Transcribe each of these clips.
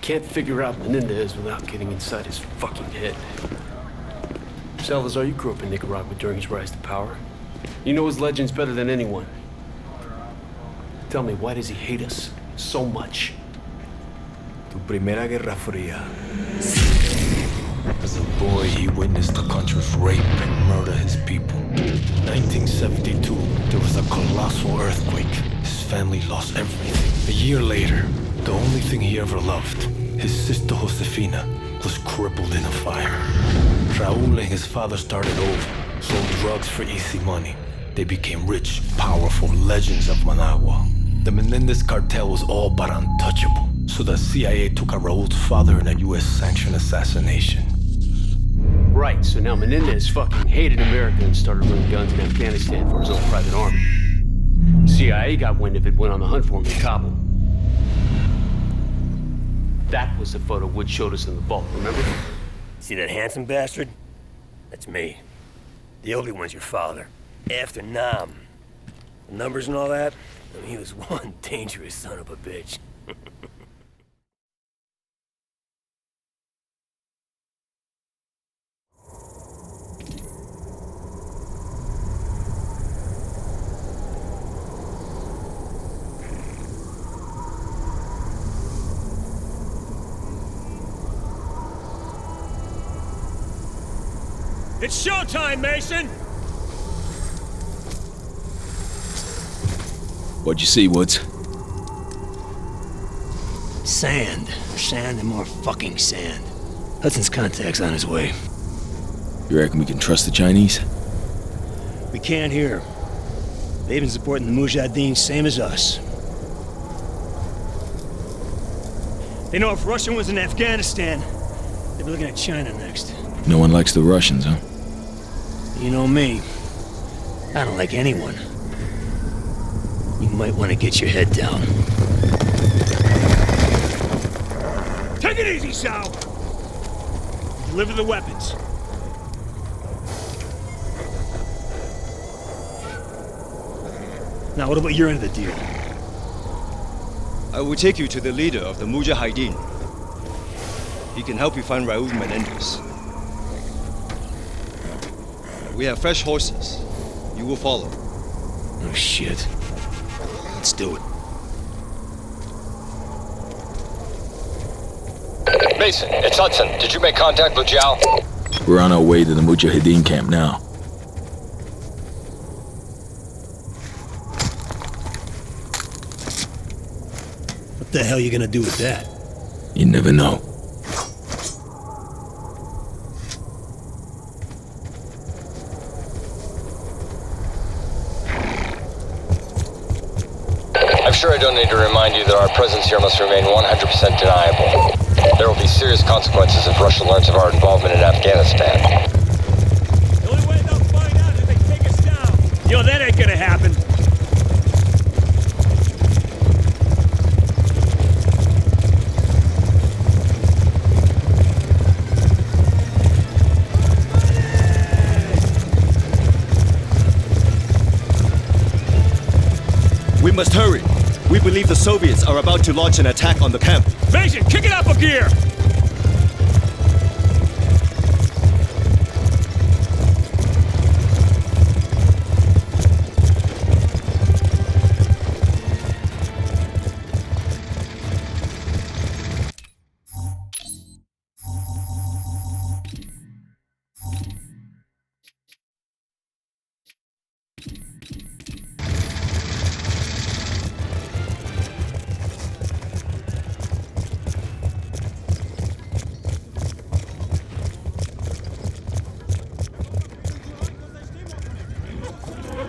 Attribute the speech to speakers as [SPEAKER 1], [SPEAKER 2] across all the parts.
[SPEAKER 1] can't figure out Menendez without getting inside his fucking head. Salazar, you grew up in Nicaragua during his rise to power. You know his legends better than anyone. Tell me, why does he hate us so much?
[SPEAKER 2] Tu primera guerra fría. As a boy, he witnessed the country's rape and murder his people. 1972, there was a colossal earthquake. His family lost everything. A year later, the only thing he ever loved, his sister Josefina, was crippled in a fire. Raul and his father started over, sold drugs for easy money. They became rich, powerful legends of Managua. The Menendez cartel was all but untouchable, so the CIA took out Raul's father in a US-sanctioned assassination.
[SPEAKER 1] Right, so now Menendez fucking hated America and started running guns in Afghanistan for his own private army. CIA got wind of it, went on the hunt for him in Kabul. That was the photo Wood showed us in the vault, remember?
[SPEAKER 3] See that handsome bastard? That's me. The ugly one's your father. After Nam. The numbers and all that, I mean, he was one dangerous son of a bitch.
[SPEAKER 4] It's showtime, Mason!
[SPEAKER 5] What'd you see, Woods?
[SPEAKER 3] Sand. Sand and more fucking sand. Hudson's contact's on his way.
[SPEAKER 5] You reckon we can trust the Chinese?
[SPEAKER 3] We can't here. They've been supporting the Mujahideen same as us. They know if Russia was in Afghanistan, they'd be looking at China next.
[SPEAKER 5] No one likes the Russians, huh?
[SPEAKER 3] You know me. I don't like anyone. You might want to get your head down.
[SPEAKER 4] Take it easy, Sal! Deliver the weapons.
[SPEAKER 3] Now, what about your end of the deal?
[SPEAKER 6] I will take you to the leader of the Mujahideen. He can help you find Raul Menendez. We have fresh horses. You will follow.
[SPEAKER 3] Oh, shit. Let's do it.
[SPEAKER 7] Mason, it's Hudson. Did you make contact with Zhao?
[SPEAKER 5] We're on our way to the Mujahideen camp now.
[SPEAKER 3] What the hell are you gonna do with that?
[SPEAKER 5] You never know.
[SPEAKER 7] I'm sure I don't need to remind you that our presence here must remain 100% deniable. There will be serious consequences if Russia learns of our involvement in Afghanistan.
[SPEAKER 4] The only way they'll find out is if they take us down. Yo, that ain't gonna happen.
[SPEAKER 6] We must hurry. We believe the Soviets are about to launch an attack on the camp.
[SPEAKER 4] Mason, kick it up a gear!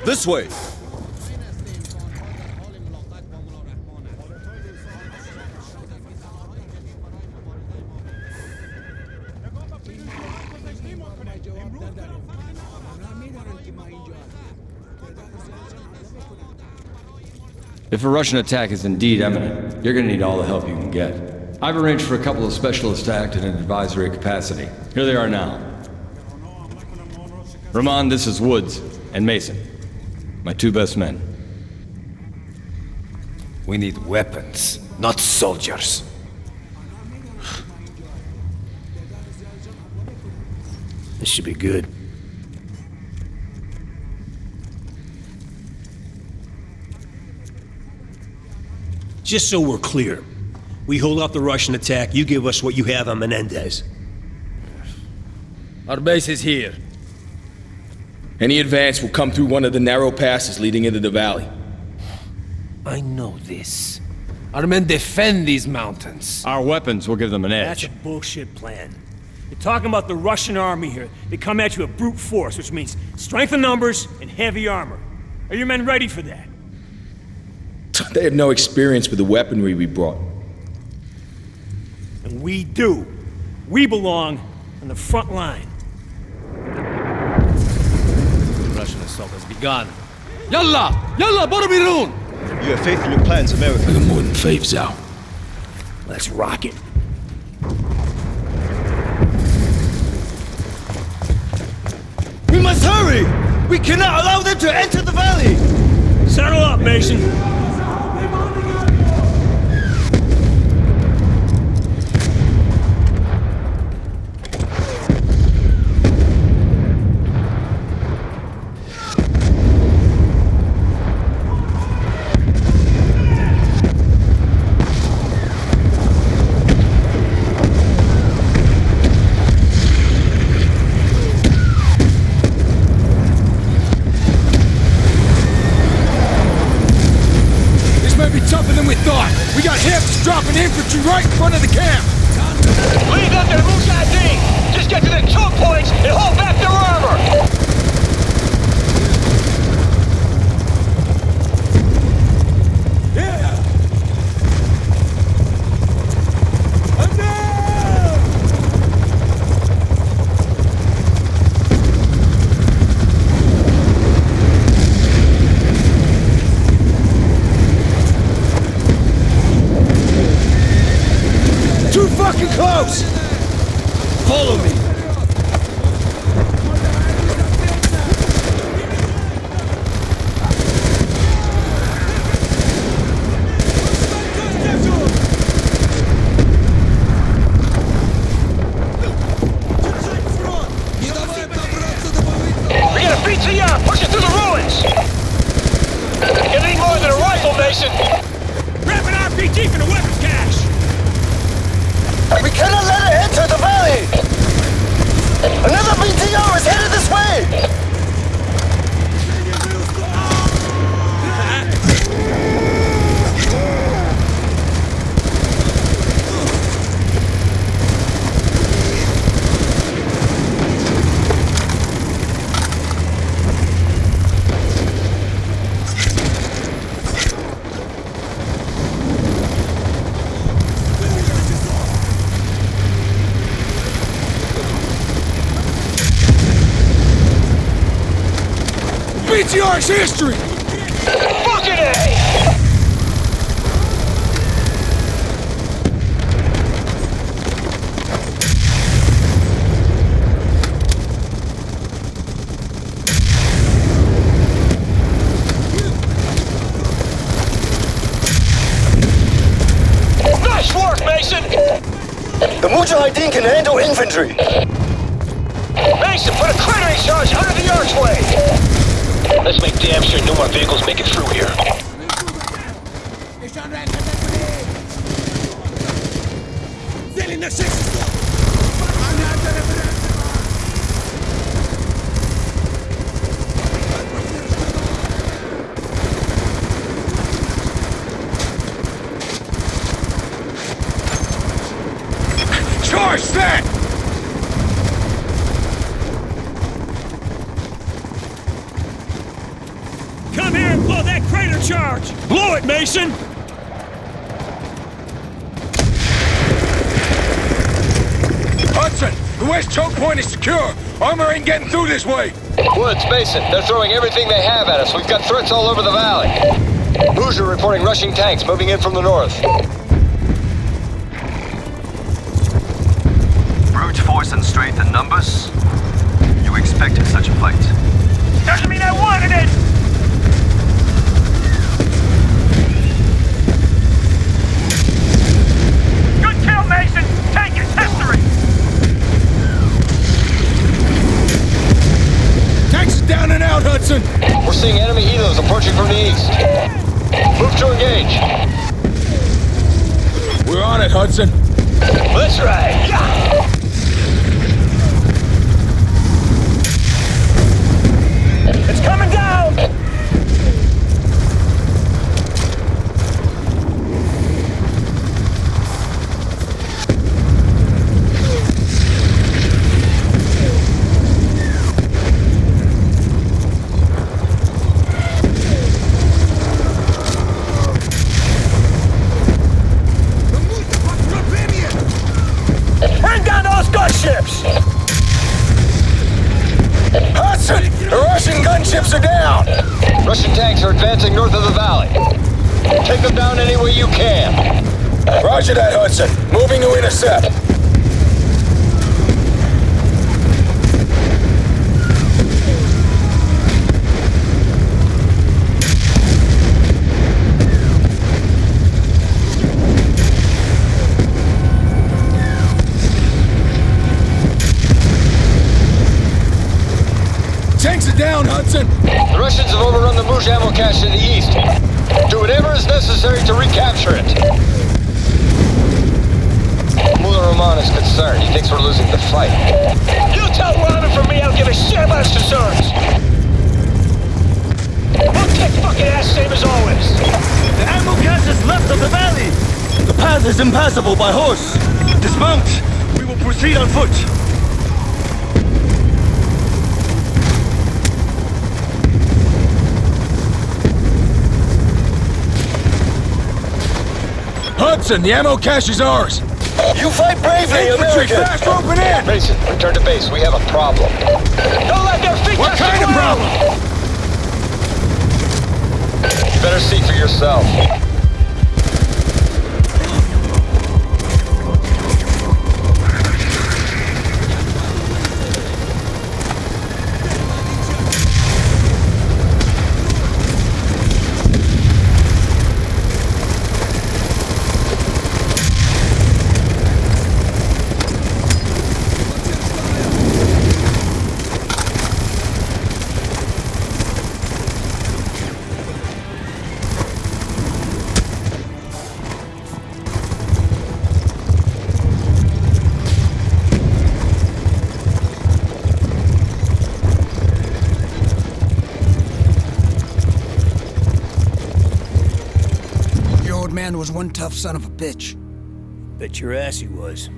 [SPEAKER 6] This way!
[SPEAKER 8] If a Russian attack is indeed imminent, you're gonna need all the help you can get. I've arranged for a couple of specialists to act in an advisory capacity. Here they are now. Rahman, this is Woods, and Mason. My two best men.
[SPEAKER 2] We need weapons, not soldiers.
[SPEAKER 3] This should be good. Just so we're clear, we hold off the Russian attack, you give us what you have on Menendez.
[SPEAKER 9] Our base is here.
[SPEAKER 5] Any advance will come through one of the narrow passes leading into the valley.
[SPEAKER 9] I know this. Our men defend these mountains.
[SPEAKER 8] Our weapons will give them an
[SPEAKER 3] That's
[SPEAKER 8] edge.
[SPEAKER 3] a bullshit plan. You're talking about the Russian army here. They come at you with brute force, which means strength in numbers and heavy armor. Are your men ready for that?
[SPEAKER 5] They have no experience with the weaponry we brought.
[SPEAKER 3] And we do. We belong on the front line.
[SPEAKER 9] The Russian assault has begun. Yalla! Yalla, Boromirun!
[SPEAKER 6] You have faith in your plans, America.
[SPEAKER 5] I got more than faves out.
[SPEAKER 3] Let's rock it.
[SPEAKER 6] We must hurry! We cannot allow them to enter the valley!
[SPEAKER 3] Saddle up, Mason.
[SPEAKER 9] Dropping infantry right in front of the camp!
[SPEAKER 4] Lead them to the Mujahideen! Just get to the choke points and hold back their armor!
[SPEAKER 6] Close! Follow me!
[SPEAKER 4] We got a BTR pushing through the ruins! You need more than a rifle, Mason! Grab an RPG for the weapons cache!
[SPEAKER 6] We cannot let it enter the valley! Another BTR is headed this way!
[SPEAKER 9] BTR's history!
[SPEAKER 4] Fucking A! Nice work, Mason!
[SPEAKER 6] The Mujahideen can handle infantry!
[SPEAKER 4] Mason, put a cratering charge under the archway! Let's make damn sure no more vehicles make it through here.
[SPEAKER 9] Charge that!
[SPEAKER 3] Come here and blow that crater charge! Blow it, Mason!
[SPEAKER 9] Hudson, the west choke point is secure. Armor ain't getting through this way.
[SPEAKER 7] Woods, Mason, they're throwing everything they have at us. We've got threats all over the valley. Hoosier reporting rushing tanks moving in from the north.
[SPEAKER 10] Brute force and strength in numbers? You expected such a fight.
[SPEAKER 4] Doesn't mean I wanted it! Good kill, Mason! Tank is history!
[SPEAKER 7] east. Move to engage.
[SPEAKER 5] We're on it, Hudson.
[SPEAKER 4] Let's ride. It's coming down! Bring down those gunships!
[SPEAKER 7] Hudson! The Russian gunships are down! Russian tanks are advancing north of the valley. Take them down any way you can. Roger that, Hudson. Moving to intercept.
[SPEAKER 5] Tanks are down, Hudson!
[SPEAKER 7] The Russians have overrun the Mouge ammo cache to the east. Do whatever is necessary to recapture it. Mullah Roman is concerned. He thinks we're losing the fight.
[SPEAKER 4] You tell Roman from me I don't give a shit about his concerns! We'll kick fucking ass same as always!
[SPEAKER 11] The ammo cache is left of the valley! The path is impassable by horse! Dismount! We will proceed on foot!
[SPEAKER 5] Hudson, the ammo cache is ours!
[SPEAKER 7] You fight bravely,
[SPEAKER 5] Infantry,
[SPEAKER 7] American!
[SPEAKER 5] fast, open in!
[SPEAKER 7] Mason, return to base. We have a problem.
[SPEAKER 4] Don't let their feet
[SPEAKER 5] What
[SPEAKER 4] touch
[SPEAKER 5] kind
[SPEAKER 4] the
[SPEAKER 5] of
[SPEAKER 4] ground!
[SPEAKER 5] problem?
[SPEAKER 7] You better see for yourself.
[SPEAKER 12] Man was one tough son of a bitch.
[SPEAKER 3] Bet your ass he was.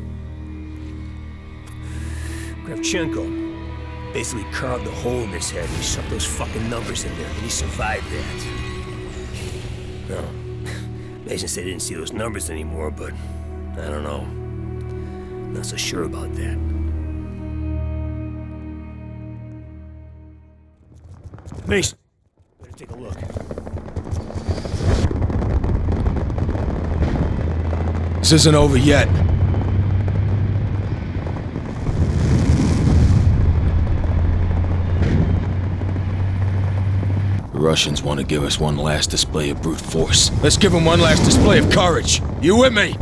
[SPEAKER 3] Kravchenko basically carved a hole in his head and he shoved those fucking numbers in there, and he survived that. No. Mason said he didn't see those numbers anymore, but I don't know. Not so sure about that. Mason, better take a look.
[SPEAKER 5] This isn't over yet. The Russians want to give us one last display of brute force. Let's give them one last display of courage. You with me?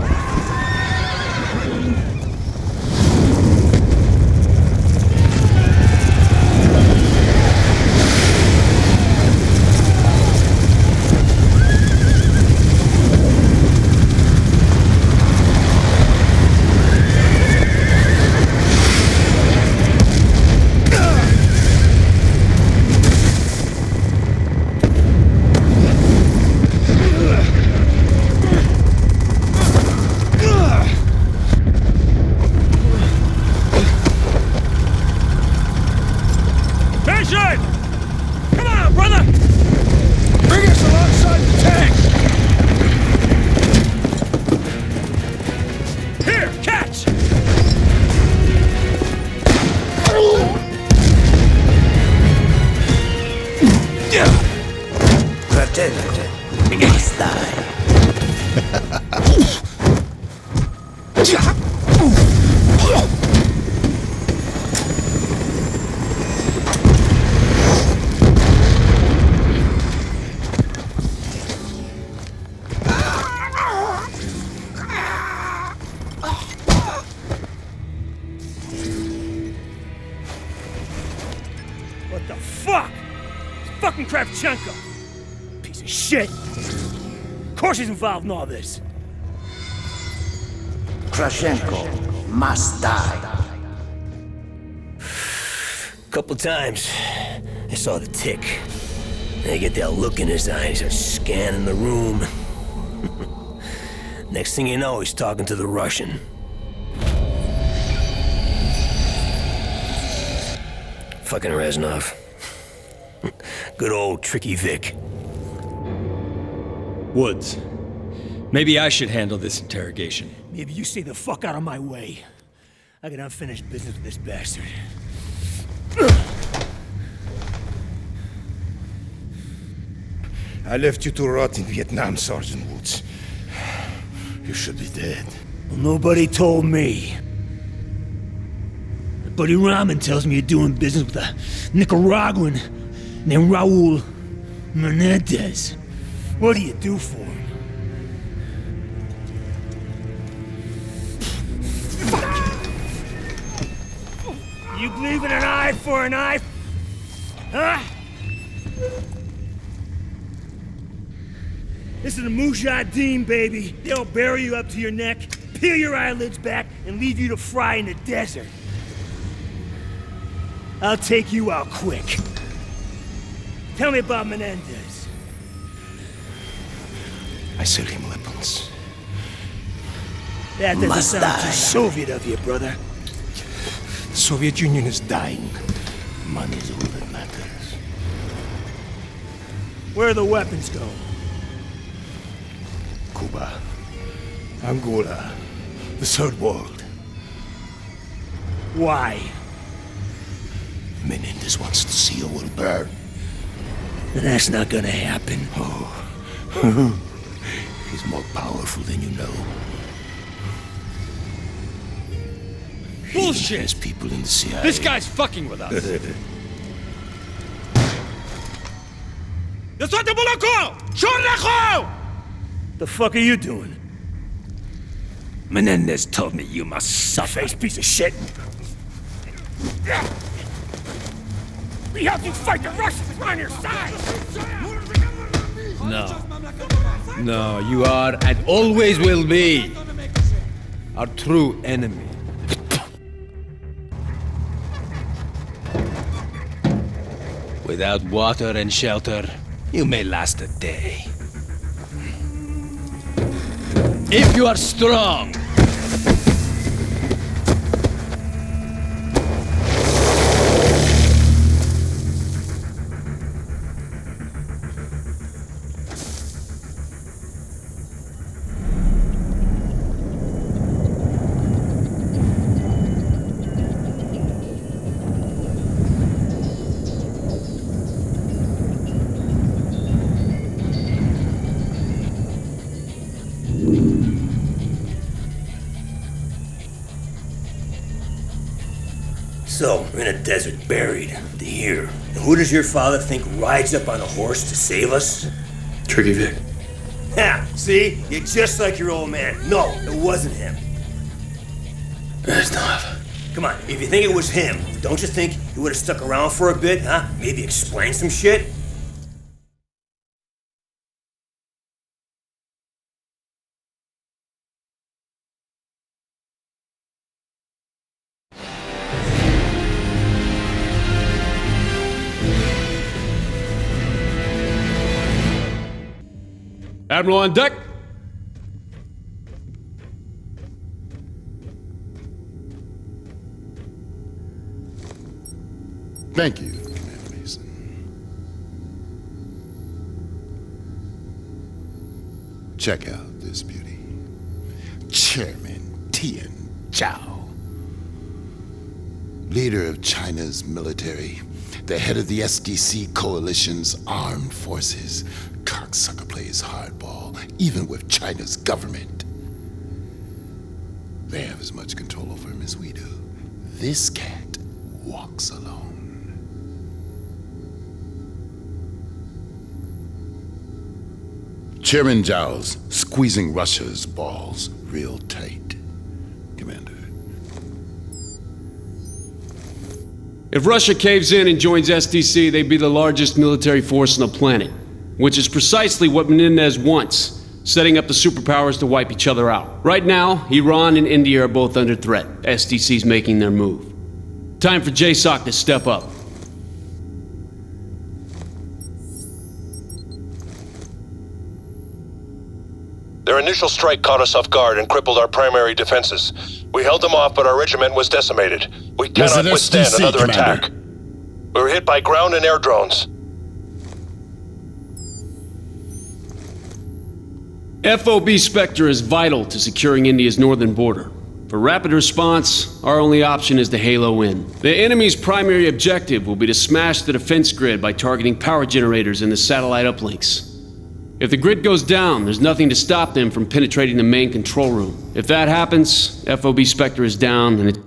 [SPEAKER 3] What the fuck? It's fucking Kravchenko! Piece shit! Of course he's involved in all this.
[SPEAKER 12] Krashenko must die.
[SPEAKER 3] Couple times, I saw the tick. And I get that look in his eyes, he's scanning the room. Next thing you know, he's talking to the Russian. Fucking Reznov. Good old Tricky Vic.
[SPEAKER 5] Woods. Maybe I should handle this interrogation.
[SPEAKER 3] Maybe you stay the fuck out of my way. I got unfinished business with this bastard.
[SPEAKER 13] I left you to rot in Vietnam, Sergeant Woods. You should be dead.
[SPEAKER 3] Well, nobody told me. Buddy Rahman tells me you're doing business with a Nicaraguan named Raul Menendez. What do you do for him? You believe in an eye for an eye? Huh? This is the Mujahideen, baby. They'll bury you up to your neck, peel your eyelids back, and leave you to fry in the desert. I'll take you out quick. Tell me about Menendez.
[SPEAKER 13] I sell him weapons.
[SPEAKER 3] That doesn't sound too Soviet of you, brother.
[SPEAKER 13] The Soviet Union is dying. Money's all that matters.
[SPEAKER 3] Where do the weapons go?
[SPEAKER 13] Cuba, Angola, the Third World.
[SPEAKER 3] Why?
[SPEAKER 13] Menendez wants to see a world burn.
[SPEAKER 3] That's not gonna happen.
[SPEAKER 13] Oh. He's more powerful than you know.
[SPEAKER 5] Bullshit!
[SPEAKER 13] There's people in the CIA.
[SPEAKER 5] This guy's fucking with us.
[SPEAKER 3] The fuck are you doing?
[SPEAKER 12] Menendez told me you must suffer.
[SPEAKER 3] Face piece of shit. We helped you fight the Russians. We're on your side.
[SPEAKER 9] No. No, you are and always will be our true enemy. Without water and shelter, you may last a day. If you are strong,
[SPEAKER 3] So, we're in a desert, buried, to here. And who does your father think rides up on a horse to save us?
[SPEAKER 6] Tricky Vic.
[SPEAKER 3] Ha! See? You're just like your old man. No, it wasn't him.
[SPEAKER 6] Reznov.
[SPEAKER 3] Come on, if you think it was him, don't you think he would have stuck around for a bit, huh? Maybe explain some shit?
[SPEAKER 1] Admiral on deck.
[SPEAKER 14] Thank you, Commander Mason. Check out this beauty. Chairman Tian Zhao. Leader of China's military. The head of the SDC coalition's armed forces. Cocksucker plays hardball, even with China's government. They have as much control over him as we do. This cat walks alone. Chairman Zhao's squeezing Russia's balls real tight, Commander.
[SPEAKER 1] If Russia caves in and joins SDC, they'd be the largest military force on the planet. which is precisely what Menendez wants, setting up the superpowers to wipe each other out. Right now, Iran and India are both under threat. SDC's making their move. Time for JSOC to step up.
[SPEAKER 15] Their initial strike caught us off guard and crippled our primary defenses. We held them off, but our regiment was decimated. We cannot withstand
[SPEAKER 14] SDC,
[SPEAKER 15] another
[SPEAKER 14] Commander?
[SPEAKER 15] attack. We were hit by ground and air drones.
[SPEAKER 1] FOB Spectre is vital to securing India's northern border. For rapid response, our only option is to halo in. The enemy's primary objective will be to smash the defense grid by targeting power generators and the satellite uplinks. If the grid goes down, there's nothing to stop them from penetrating the main control room. If that happens, FOB Spectre is down and it...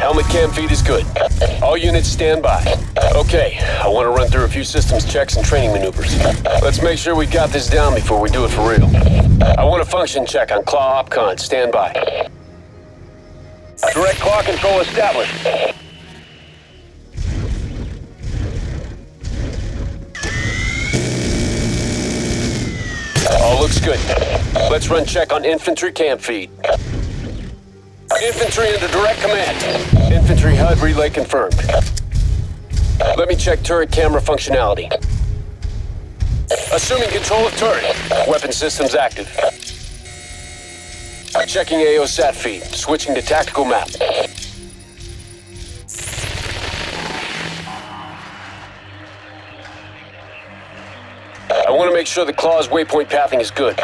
[SPEAKER 16] Helmet cam feed is good. All units stand by. Okay, I want to run through a few systems checks and training maneuvers. Let's make sure we got this down before we do it for real. I want a function check on Claw OpCon. Stand by. Direct claw control established. All looks good. Let's run check on infantry cam feed. Infantry under direct command. Infantry HUD relay confirmed. Let me check turret camera functionality. Assuming control of turret. Weapon systems active. Checking AO sat feed. Switching to tactical map. I want to make sure the Claw's waypoint pathing is good.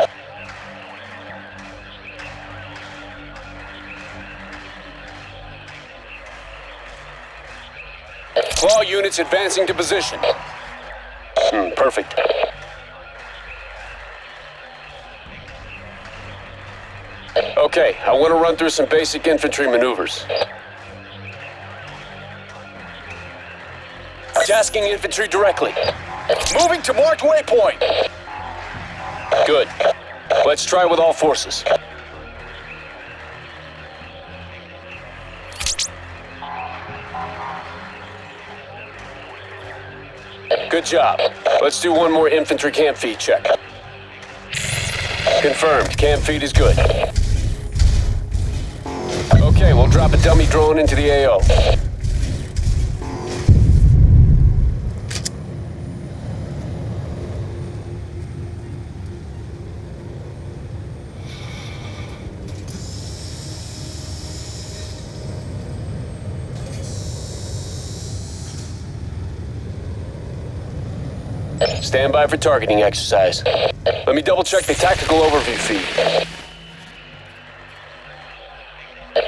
[SPEAKER 16] Claw units advancing to position. Perfect. Okay, I want to run through some basic infantry maneuvers. Tasking infantry directly. Moving to marked waypoint. Good. Let's try with all forces. Good job. Let's do one more infantry cam feed check. Confirmed. Cam feed is good. Okay, we'll drop a dummy drone into the AO. Stand by for targeting exercise. Let me double check the tactical overview feed.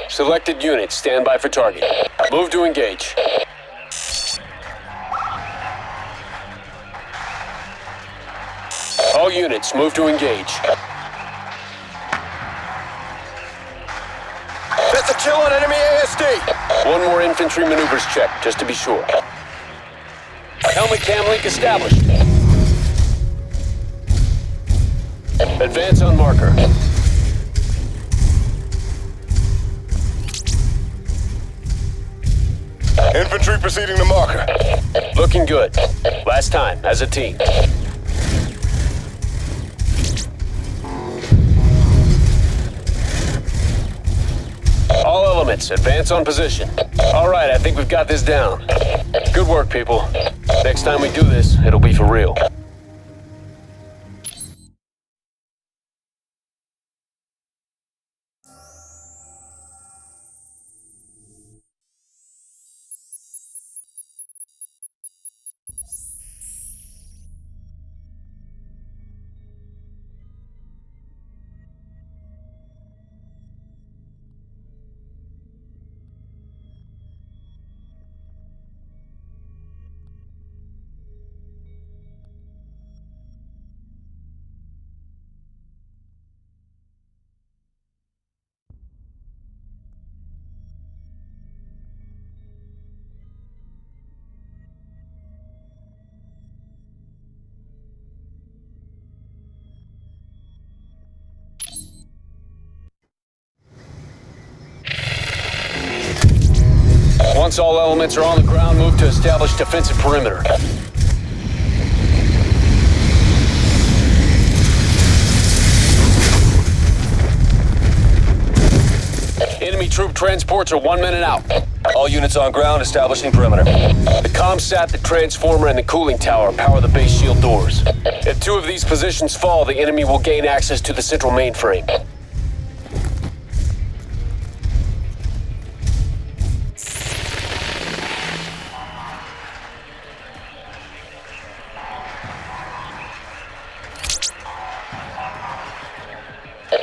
[SPEAKER 16] Selected units, stand by for target. Move to engage. All units, move to engage.
[SPEAKER 15] That's a kill on enemy ASD!
[SPEAKER 16] One more infantry maneuvers check, just to be sure. Helmet cam link established. Advance on marker.
[SPEAKER 15] Infantry proceeding to marker.
[SPEAKER 16] Looking good. Last time, as a team. elements. Advance on position. All right, I think we've got this down. Good work, people. Next time we do this, it'll be for real. Once all elements are on the ground, move to establish defensive perimeter. Enemy troop transports are 1 minute out.
[SPEAKER 7] All units on ground establishing perimeter.
[SPEAKER 16] The ComSat, the transformer, and the cooling tower power the base shield doors. If 2 of these positions fall, the enemy will gain access to the central mainframe.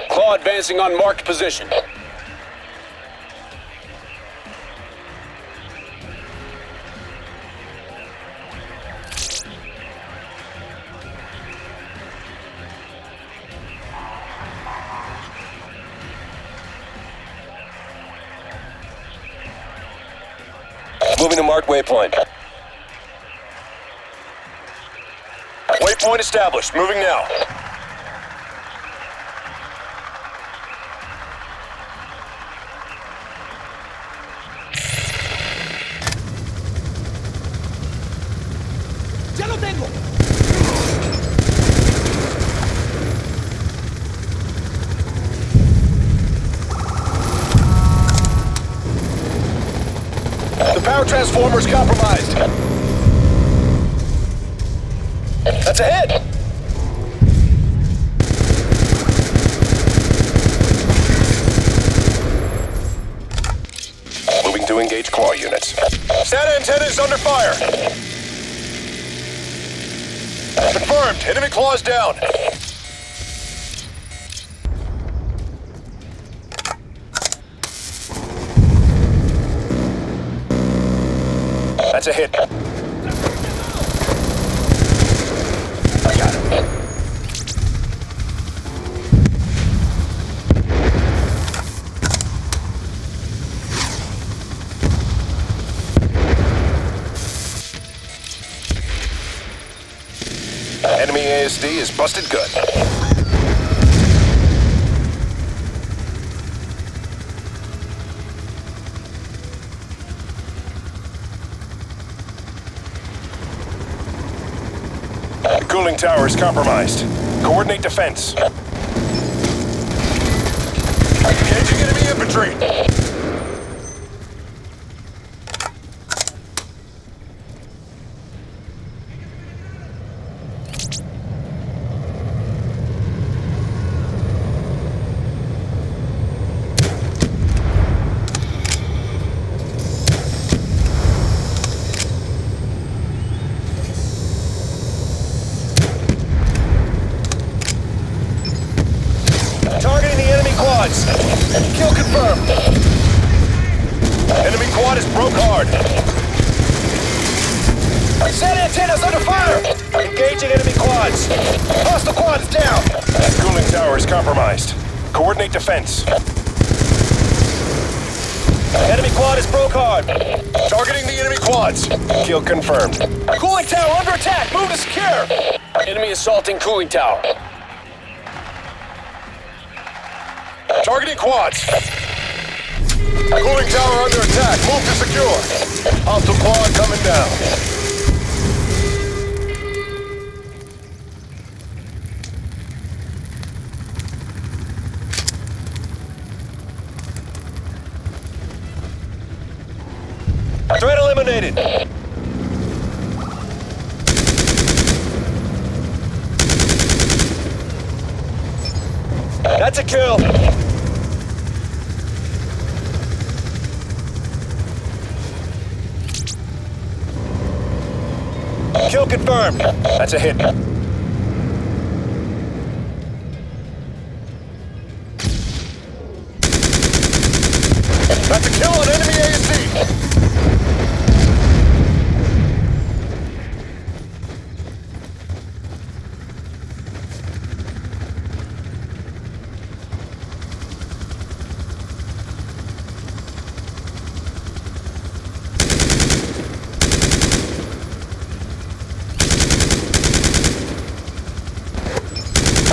[SPEAKER 16] Claw advancing on marked position.
[SPEAKER 7] Moving to marked waypoint. Waypoint established. Moving now.
[SPEAKER 11] ¡Ya lo tengo!
[SPEAKER 7] The power transformer is compromised. That's a hit! Moving to engage claw units. Stat antenna is under fire. Confirmed. Enemy claws down. That's a hit. I got him. Enemy ASD is busted good. The cooling tower is compromised. Coordinate defense. Engaging enemy infantry. Targeting the enemy quads. Kill confirmed. Enemy quad is broke hard. Set antennas under fire. Engaging enemy quads. Hostile quad is down. Cooling tower is compromised. Coordinate defense. Enemy quad is broke hard. Targeting the enemy quads. Kill confirmed. Cooling tower under attack. Move to secure.
[SPEAKER 16] Enemy assaulting cooling tower.
[SPEAKER 7] Targeting quads. Cooling tower under attack. Move to secure. Hostile quad coming down.
[SPEAKER 4] That's a kill. Kill confirmed. That's a hit. That's a kill on enemy ASC.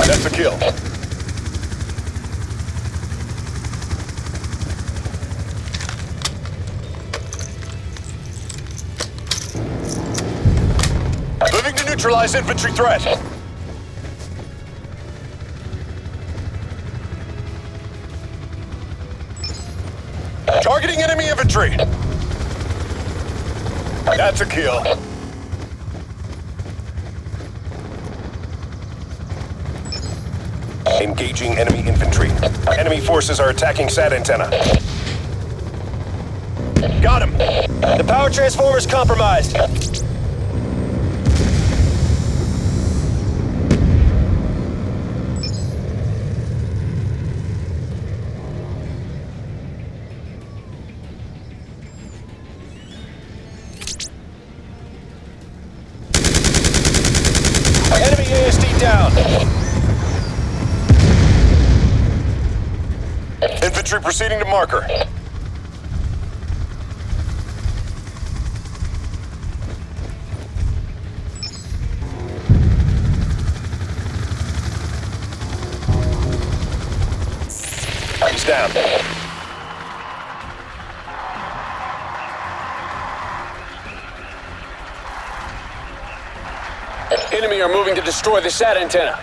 [SPEAKER 4] That's a kill. Moving to neutralize infantry threat. Targeting enemy infantry. That's a kill. Engaging enemy infantry. Enemy forces are attacking SAT antenna. Got him. The power transformer's compromised. Enemy ASD down. Infantry proceeding to marker. He's down.
[SPEAKER 16] Enemy are moving to destroy the SAT antenna.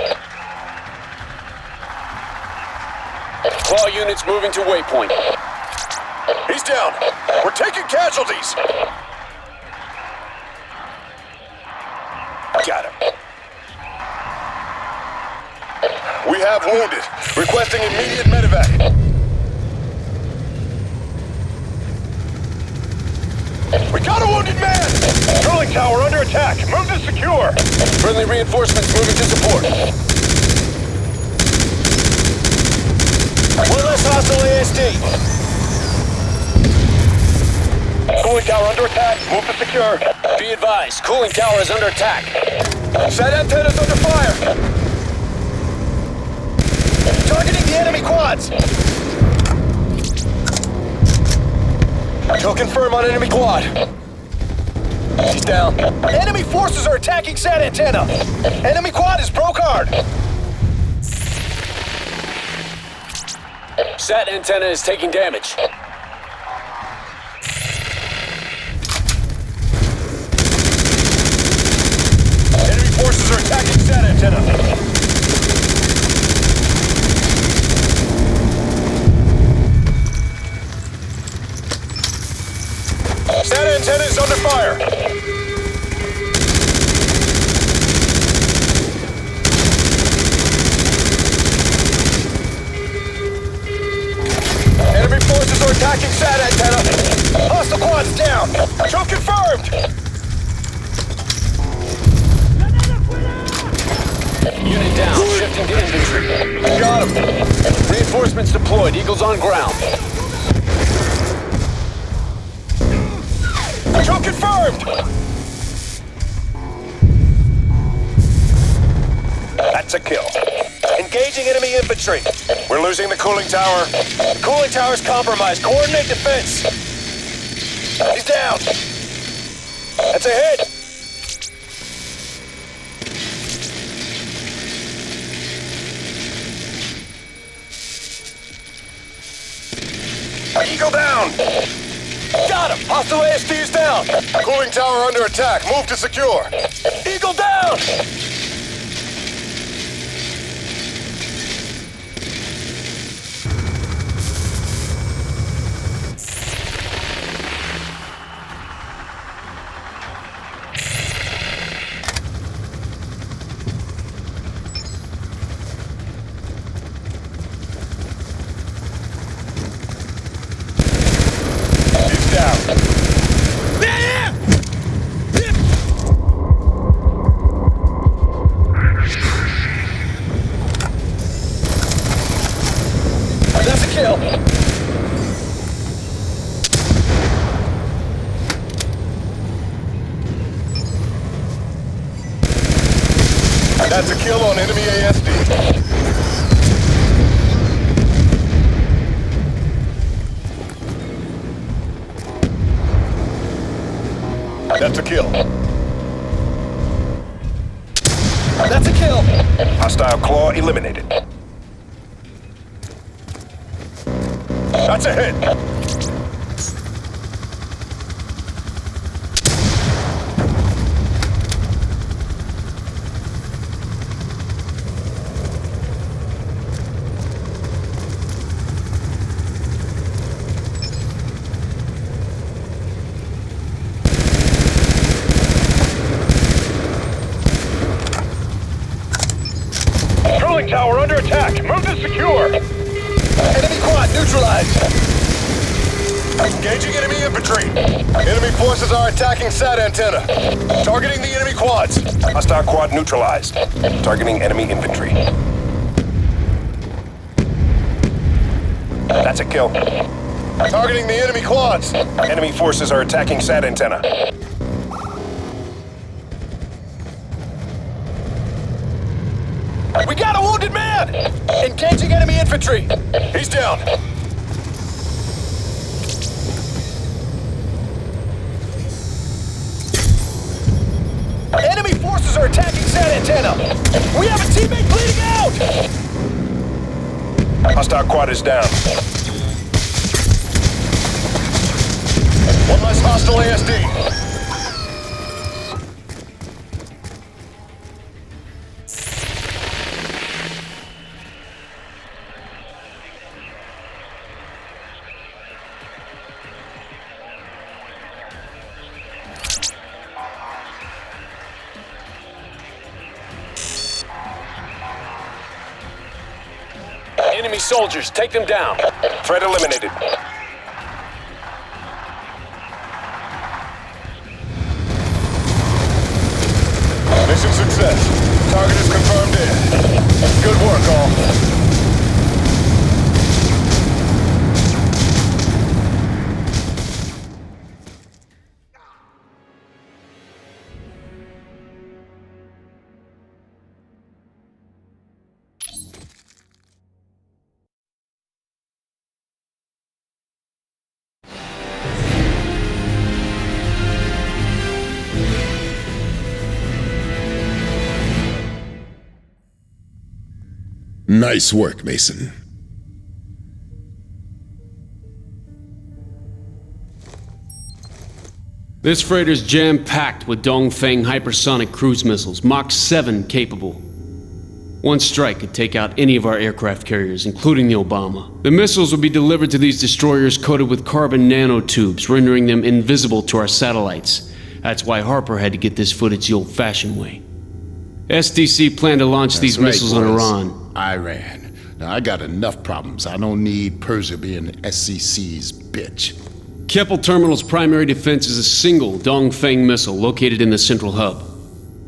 [SPEAKER 16] Claw units moving to waypoint.
[SPEAKER 4] He's down. We're taking casualties. Got him. We have wounded. Requesting immediate medevac. We got a wounded man! Drilling tower under attack. Move to secure.
[SPEAKER 16] Friendly reinforcements moving to support.
[SPEAKER 4] One less hostile ASD. Cooling tower under attack. Move to secure.
[SPEAKER 16] Be advised, cooling tower is under attack.
[SPEAKER 4] SAT antenna's under fire. Targeting the enemy quads. Kill confirm on enemy quad. He's down. Enemy forces are attacking SAT antenna. Enemy quad is broke hard.
[SPEAKER 16] SAT antenna is taking damage.
[SPEAKER 4] Enemy forces are attacking SAT antenna. SAT antenna is under fire. Enemy forces are attacking SAT antenna. Hostile quads down. Kill confirmed.
[SPEAKER 16] Unit down, shifting to infantry.
[SPEAKER 4] Got him.
[SPEAKER 16] Reinforcements deployed, Eagles on ground.
[SPEAKER 4] Kill confirmed. That's a kill. Engaging enemy infantry. We're losing the cooling tower. The cooling tower's compromised. Coordinate defense. He's down. That's a hit. Eagle down. Got him. Hostile ASD is down. Cooling tower under attack. Move to secure. Eagle down. That's a kill. That's a kill on enemy ASD. That's a kill. That's a kill. Hostile claw eliminated. That's a hit. Cooling tower under attack. Move to secure. Enemy quad neutralized. Engaging enemy infantry. Enemy forces are attacking SAT antenna. Targeting the enemy quads. Hostile quad neutralized. Targeting enemy infantry. That's a kill. Targeting the enemy quads. Enemy forces are attacking SAT antenna. We got a wounded man! Engaging enemy infantry. He's down. Enemy forces are attacking SAT antenna. We have a teammate bleeding out! Hostile quad is down. One less hostile ASD.
[SPEAKER 16] Enemy soldiers, take them down.
[SPEAKER 4] Threat eliminated. Mission success. Target is confirmed in. Good work, all.
[SPEAKER 14] Nice work, Mason.
[SPEAKER 1] This freighter's jam-packed with Dongfeng hypersonic cruise missiles, Mach 7 capable. One strike could take out any of our aircraft carriers, including the Obama. The missiles will be delivered to these destroyers coated with carbon nanotubes, rendering them invisible to our satellites. That's why Harper had to get this footage the old-fashioned way. SDC planned to launch these missiles on Iran.
[SPEAKER 14] Iran. Now, I got enough problems. I don't need Persia being SCC's bitch.
[SPEAKER 1] Keppel Terminal's primary defense is a single Dongfeng missile located in the central hub.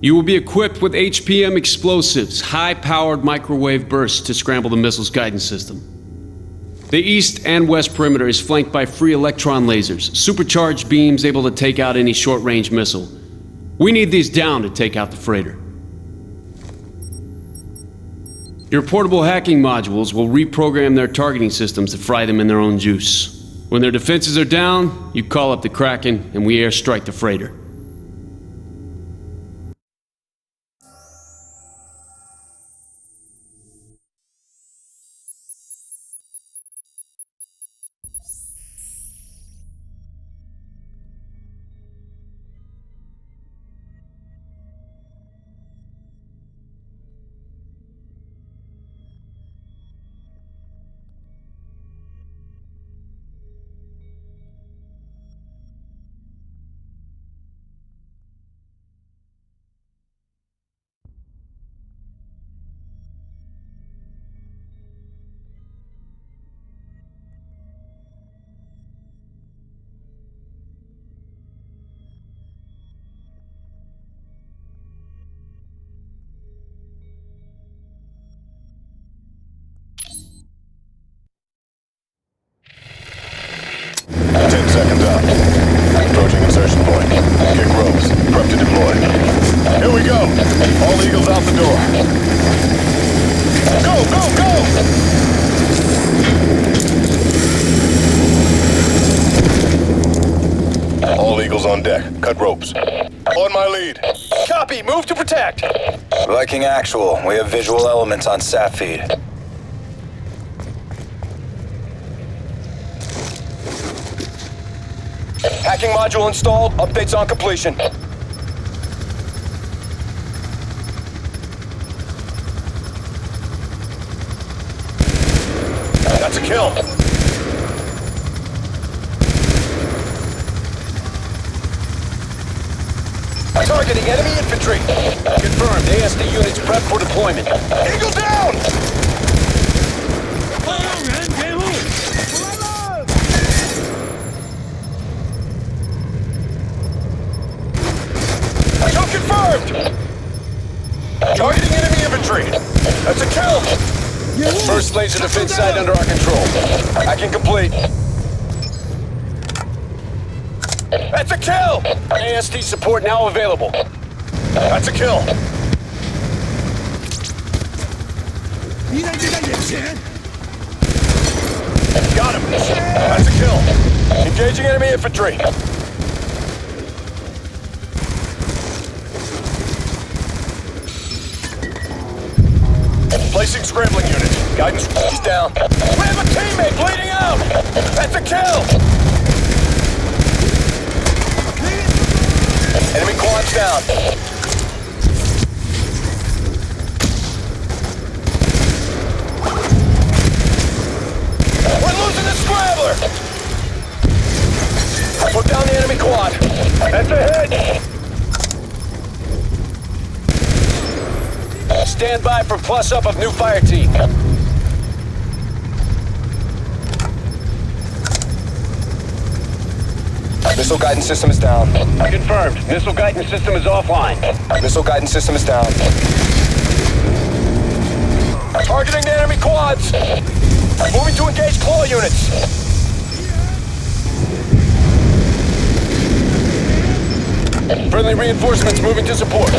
[SPEAKER 1] You will be equipped with HPM explosives, high-powered microwave bursts to scramble the missile's guidance system. The east and west perimeter is flanked by free electron lasers, supercharged beams able to take out any short-range missile. We need these down to take out the freighter. Your portable hacking modules will reprogram their targeting systems to fry them in their own juice. When their defenses are down, you call up the Kraken and we airstrike the freighter.
[SPEAKER 4] Eagles on deck. Cut ropes. On my lead. Copy. Move to protect.
[SPEAKER 7] Viking Actual, we have visual elements on sat feed.
[SPEAKER 4] Hacking module installed. Updates on completion. That's a kill. Targeting enemy infantry. Confirmed. ASD units prepped for deployment. Eagle down! Kill confirmed! Targeting enemy infantry. That's a kill! First laser defense site under our control. Hacking complete. That's a kill! ASD support now available. That's a kill. Got him. That's a kill. Engaging enemy infantry. Placing scrambling unit. Guidance is down. We have a teammate bleeding out! That's a kill! Enemy quads down. We're losing the scrambler! Put down the enemy quad. That's a hit! Stand by for plus-up of new fire team.
[SPEAKER 7] Missile guidance system is down.
[SPEAKER 16] Confirmed. Missile guidance system is offline.
[SPEAKER 7] Missile guidance system is down.
[SPEAKER 4] Targeting the enemy quads. Moving to engage claw units. Friendly reinforcements moving to support.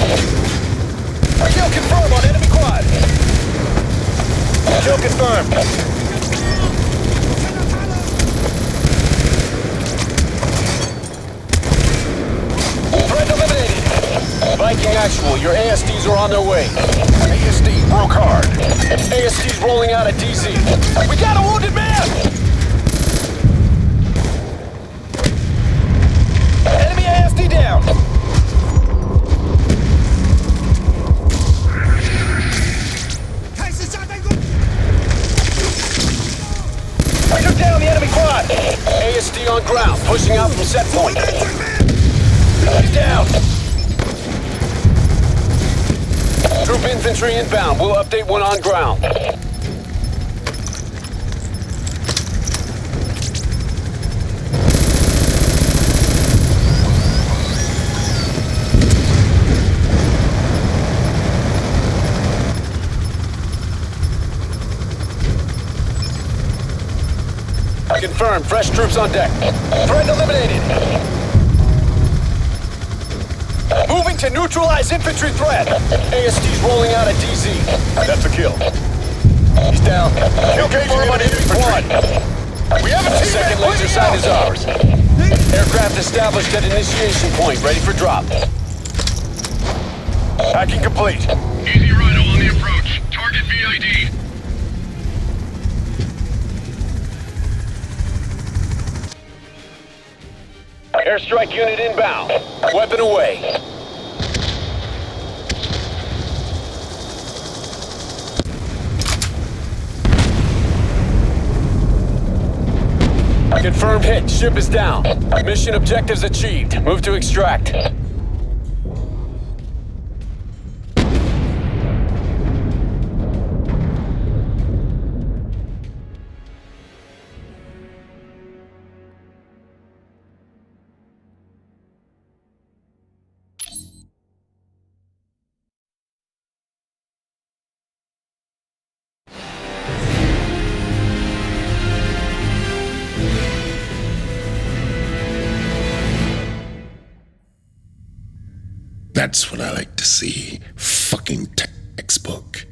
[SPEAKER 4] Kill confirmed on enemy quad. Kill confirmed. Threat eliminated. Viking Actual, your ASDs are on their way. ASD broke hard. ASD's rolling out a DZ. We got a wounded man! Enemy ASD down. I took down the enemy quad. ASD on ground, pushing out from set point. He's down. Troop infantry inbound. We'll update one on ground. Confirmed. Fresh troops on deck. Threat eliminated. Moving to neutralize infantry threat. ASD's rolling out a DZ. That's a kill. He's down. Kill confirmed on enemy quad. We have a teammate. Second laser site is ours. Aircraft established at initiation point, ready for drop. Hacking complete.
[SPEAKER 15] Easy Rhino on the approach. Target VID.
[SPEAKER 16] Airstrike unit inbound. Weapon away. Confirmed hit. Ship is down. Mission objectives achieved. Move to extract.
[SPEAKER 14] That's what I like to see. Fucking textbook.